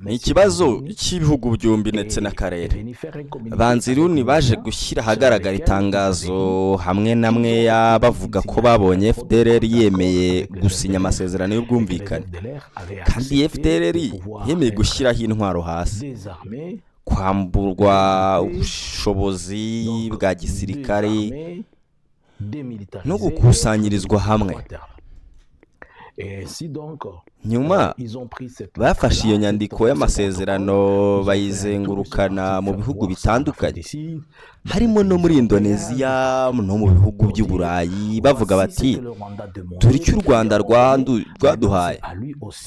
ni ikibazo cy'ibihugu byombi ndetse n'akarere. Banziruni baje gushyira ahagaragara itangazo hamwe namwe bavuga ko babonye FDLR yemeye gusinya amasezerano y'ubwumvikane, kandi FDLR yemeye gushyiraho intwaro hasi, kwamburwa ubushobozi bwa gisirikare no gukusanyirizwa hamwe. Nyuma bafashe iyo nyandiko y'amasezerano bayizengurukana mu bihugu bitandukanye, harimo no muri Indonesia no mu bihugu by'Uburayi, bavuga bati turi icyo u Rwanda rwaduhaye,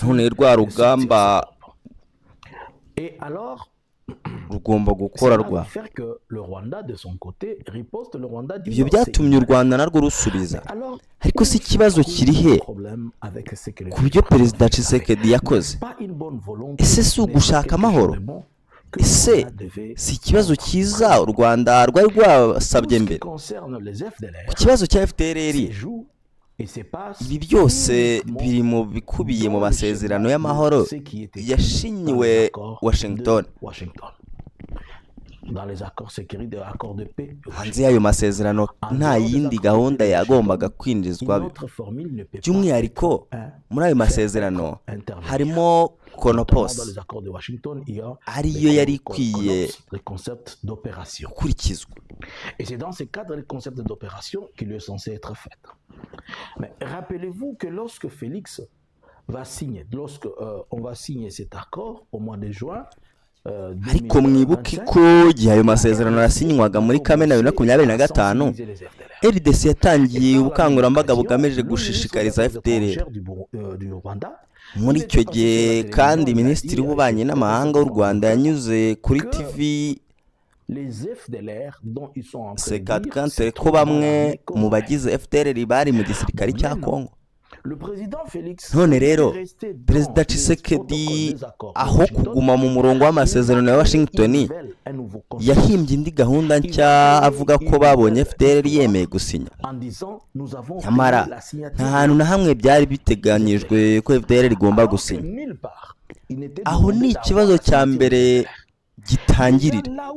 none rwa rugamba rugomba gukorarwa. Ibyo byatumye u Rwanda narwo rusubiza. Ariko si ikibazo kiri he ku byo Perezida Tshisekedi yakoze? Ese si ugushaka amahoro? Ese si ikibazo cyiza u Rwanda rwari rwasabye mbere? Ku kibazo cya FDLR, ibi byose biri mu bikubiye mu masezerano y'amahoro yashinyiwe Washington. Hanze y'ayo masezerano nta yindi gahunda yagombaga kwinjizwa. By'umwihariko muri ayo masezerano harimo Konopos, ariyo yari ikwiye gukurikizwa. Et c'est dans ce cadre de concept d'opération qu'il est censé être fait. Mais rappelez-vous que lorsque Félix va signer, on va signer cet accord au mois de juin, ariko mwibuke ko igihe ayo masezerano yasinywaga muri Kamena 2025, RDC yatangiye ubukangurambaga bugamije gushishikariza FDLR. Muri icyo gihe kandi Minisitiri w'Ububanyi n'Amahanga w'u Rwanda yanyuze kuri TV Sekadkantere ko bamwe mu bagize FDLR bari mu gisirikare cya Kongo. None rero Perezida Tshisekedi aho kuguma mu murongo w'amasezerano ya Washington, yahimbye indi gahunda nshya avuga ko babonye FDLR yemeye gusinya. Nyamara nta hantu na hamwe byari biteganyijwe ko FDLR igomba gusinya. Aho ni ikibazo cya mbere gitangirira,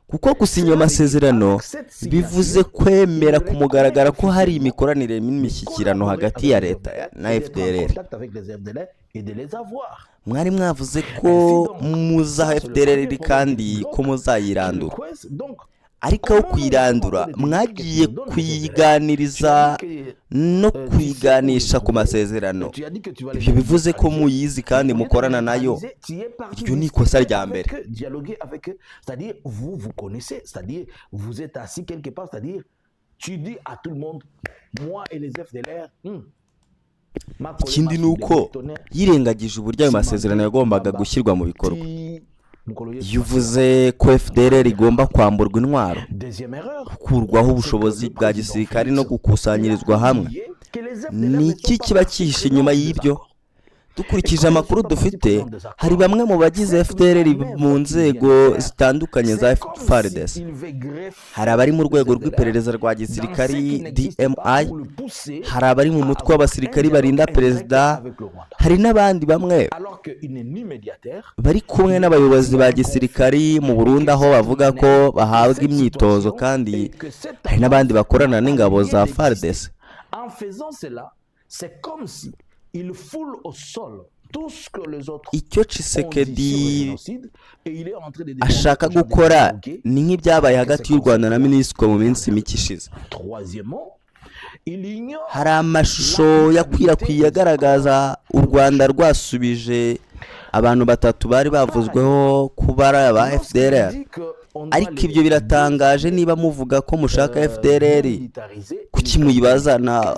kuko gusinya amasezerano bivuze kwemera kumugaragara ko hari imikoranire n'imishyikirano hagati ya leta na FDLR. Mwari mwavuze ko muzaha FDLR kandi ko muzayirandura, ariko aho kuyirandura mwagiye kuyiganiriza no kuyiganisha ku masezerano. Ibyo bivuze ko muyizi kandi mukorana nayo. Iryo ni ikosa rya mbere. Ikindi ni uko yirengagije uburyo ayo masezerano yagombaga gushyirwa mu bikorwa. Yuvuze ko FDLR igomba kwamburwa intwaro, gukurwaho ubushobozi bwa gisirikare no gukusanyirizwa hamwe. Ni iki kiba cyihishe inyuma y'ibyo? Dukurikije amakuru dufite, hari bamwe mu bagize FDLR mu nzego zitandukanye za FARDC. Hari abari mu rwego rw'iperereza rwa gisirikari DMI, hari abari mu mutwe w'abasirikari barinda perezida, hari n'abandi bamwe bari kumwe n'abayobozi ba gisirikari mu Burundi aho bavuga ko bahabwa imyitozo, kandi hari n'abandi bakorana n'ingabo za FARDC. Icyo Tshisekedi ashaka gukora ni nk'ibyabaye hagati y'u Rwanda na MONUSCO mu minsi mike ishize. Hari amashusho yakwirakwiye agaragaza u Rwanda rwasubije abantu batatu bari bavuzweho kuba ari aba FDLR. Ariko ibyo biratangaje niba muvuga ko mushaka FDLR, kuki muyibazana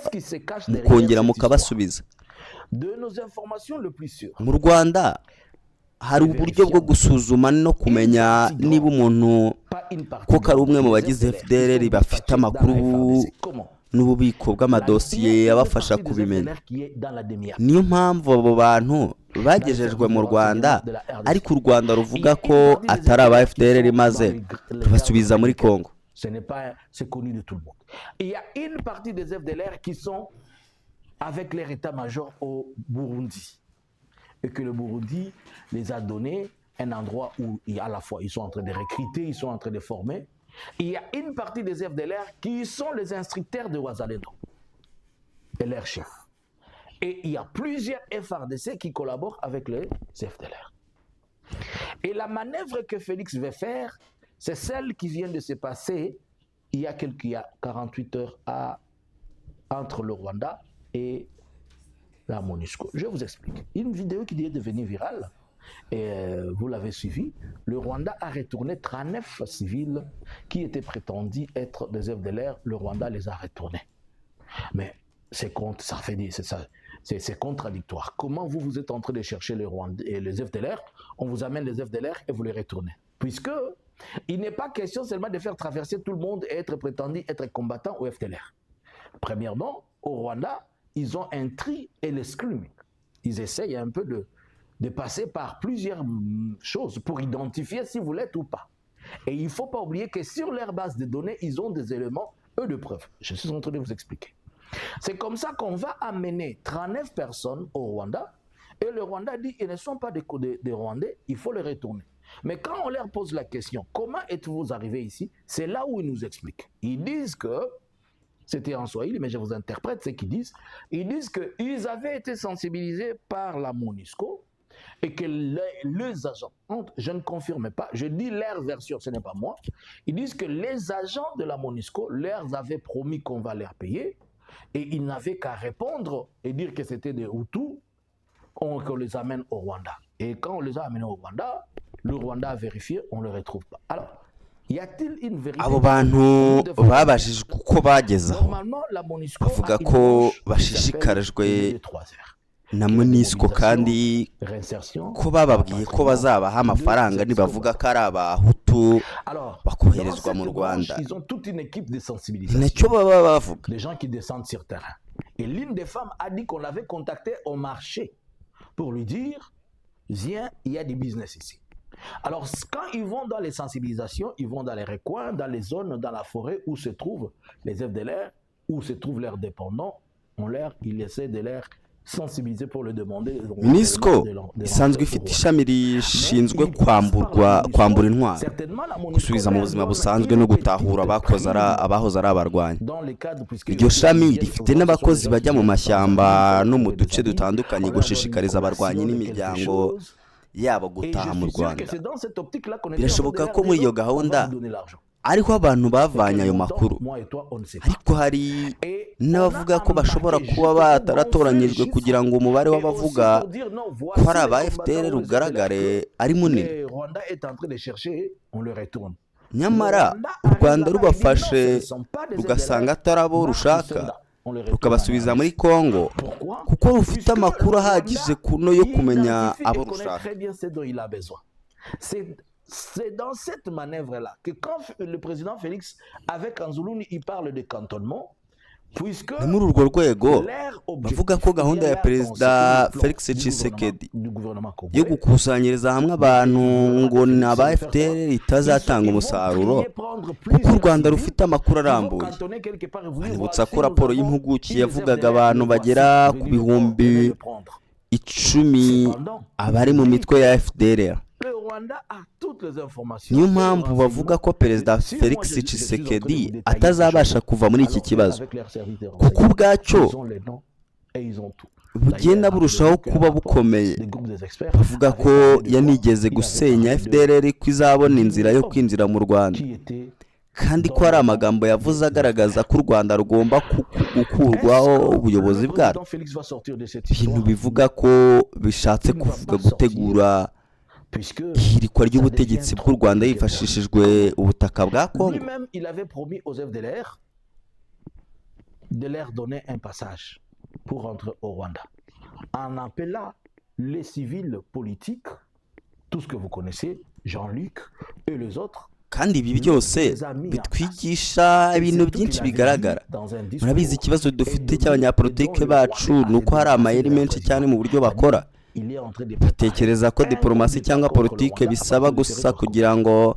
mukongera mukabasubiza? Mu Rwanda hari uburyo bwo gusuzuma no kumenya niba umuntu ko ari umwe mu bagize FDLR bafite amakuru n'ububiko bw'amadosiye abafasha kubimenya. Niyo mpamvu abo bantu bagejejwe mu Rwanda, ariko u Rwanda ruvuga ko atari aba FDLR maze rubasubiza muri Kongo. Avec leur état-major au Burundi. et que le Burundi les a donné un endroit où à la fois ils sont en train de recruter, ils sont en train de former. Il y a une partie des FDLR qui sont les instructeurs de Ouazalendo et leurs chefs. Et il y a plusieurs FRDC qui collaborent avec les FDLR. Et la manœuvre que Félix veut faire, c'est celle qui vient de se passer il y a 48 heures entre le Rwanda et la MONUSCO. Je vous explique. Une vidéo qui est devenue virale, et vous l'avez suivi, le Rwanda a retourné 39 civils qui étaient prétendus être des FDLR. Le Rwanda les a retournés. Mais c'est contradictoire. Comment vous êtes en train de chercher les Rwandais et les FDLR, on vous amène les FDLR et vous les retournez. Puisque il n'est pas question seulement de faire traverser tout le monde et être prétendu être combattant au FDLR. Premièrement, au Rwanda, ils ont un tri et le screening. Ils essayent un peu de passer par plusieurs choses pour identifier si vous l'êtes ou pas. Et il ne faut pas oublier que sur leur base de données, ils ont des éléments, eux, de preuve. Je suis en train de vous expliquer. C'est comme ça qu'on va amener 39 personnes au Rwanda, et le Rwanda dit ils ne sont pas des Rwandais, il faut les retourner. Mais quand on leur pose la question, comment êtes-vous arrivés ici, c'est là où ils nous expliquent. Ils disent que, c'était en Swahili, mais je vous interprète ce qu'ils disent, ils disent qu'ils avaient été sensibilisés par la MONUSCO et que les agents, je ne confirme pas, je dis leur version, ce n'est pas moi, ils disent que les agents de la MONUSCO leur avaient promis qu'on va leur payer et ils n'avaient qu'à répondre et dire que c'était des Hutus, qu'on les amène au Rwanda. Et quand on les a amenés au Rwanda, le Rwanda a vérifié, on ne le retrouve pas. Alors, y a-t-il une vérité? abo bantu babajije uko bageze aho bavuga ko bashishikarijwe na MONUSCO kandi ko bababwiye ko bazabaha amafaranga nibavuga ko ari abahutu bakoherezwa mu Rwanda. Ni nacyo baba bavuga. Les gens qui descendent sur terrain. Et l'une des femmes a dit qu'on l'avait contacté au marché pour lui dire viens, il y a du business ici. Alors, quand ils vont dans les sensibilisations, ils vont dans les recoins, dans les zones, dans la forêt où se trouvent les FDLR, où se trouvent leurs dépendants, ils essaient de les sensibiliser pour le demander. MONUSCO isanzwe ifite ishami rishinzwe kwambura intwaro, gusubiza mu buzima busanzwe no gutahura abahoze ari abarwanyi. Iryo shami rifite n'abakozi bajya mu mashyamba no mu duce dutandukanye gushishikariza abarwanyi n'imiryango yabo gutaha mu Rwanda. Birashoboka ko muri iyo gahunda ariho abantu bavanye ayo makuru, ariko hari n'abavuga ko bashobora kuba bataratoranyijwe kugira ngo umubare w'abavuga ko ari aba FDLR ugaragare ari munini. Nyamara u Rwanda rubafashe rugasanga atari abo rushaka, rukabasubiza muri Congo kuko rufite amakuru ahagije kuno yo kumenya abo rushaka. C'est dans cette manœuvre-là que quand le président Félix, avec Anzoulouni, il parle de cantonnement, puisque ni muri urwo rwego bavuga ko gahunda ya Perezida Felix Tshisekedi yo gukusanyiriza hamwe abantu ngo ni aba FDLR itazatanga umusaruro kuko u Rwanda rufite amakuru arambuye. Banibutsa ko raporo y'impuguke yavugaga abantu bagera ku bihumbi 10 abari mu mitwe ya FDLR. Niyo mpamvu bavuga ko Perezida Felix Tshisekedi atazabasha kuva muri iki kibazo kuko ubwacyo bugenda burushaho kuba bukomeye. Bavuga ko yanigeze gusenya FDLR ko izabona inzira yo kwinjira mu Rwanda, kandi ko ari amagambo yavuze agaragaza ko u Rwanda rugomba gukurwaho ubuyobozi bwarwo, ibintu bivuga ko bishatse kuvuga gutegura ihirikwa ry'ubutegetsi bw'u Rwanda hifashishijwe ubutaka bwa Congo. Lui-même, il avait promis aux FDLR de leur donner un passage pour rentrer au Rwanda, en appelant les civils politiques, tout ce que vous connaissez, Jean-Luc et les autres. Kandi ibi byose bitwigisha ibintu byinshi bigaragara. Murabizi ikibazo dufite cy'abanyapolitike bacu nuko hari amayeri menshi cyane mu buryo bakora. Batekereza ko diplomasi cyangwa politike bisaba gusa kugira ngo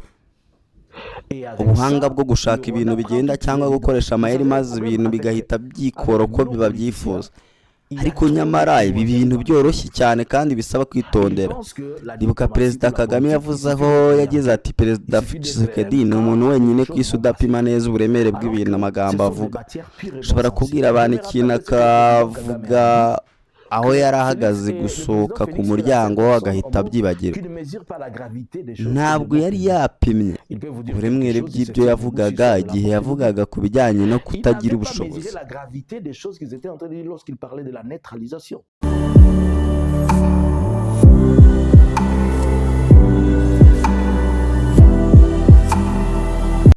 ubuhanga bwo gushaka ibintu bigenda cyangwa gukoresha amayeri maze ibintu bigahita byikora uko biba byifuza. ariko nyamara ibi bintu byoroshye cyane kandi bisaba kwitondera. Ndibuka Perezida Kagame yavuze aho yagize ati Perezida Tshisekedi ni umuntu wenyine ku isi udapima neza uburemere bw'ibintu amagambo avuga. Ushobora kubwira abantu ikintu akavuga aho yari ahagaze gusohoka ku muryango agahita abyibagirwa. Ntabwo yari yapimye uburemere bw'ibyo yavugaga igihe yavugaga ku bijyanye no kutagira ubushobozi.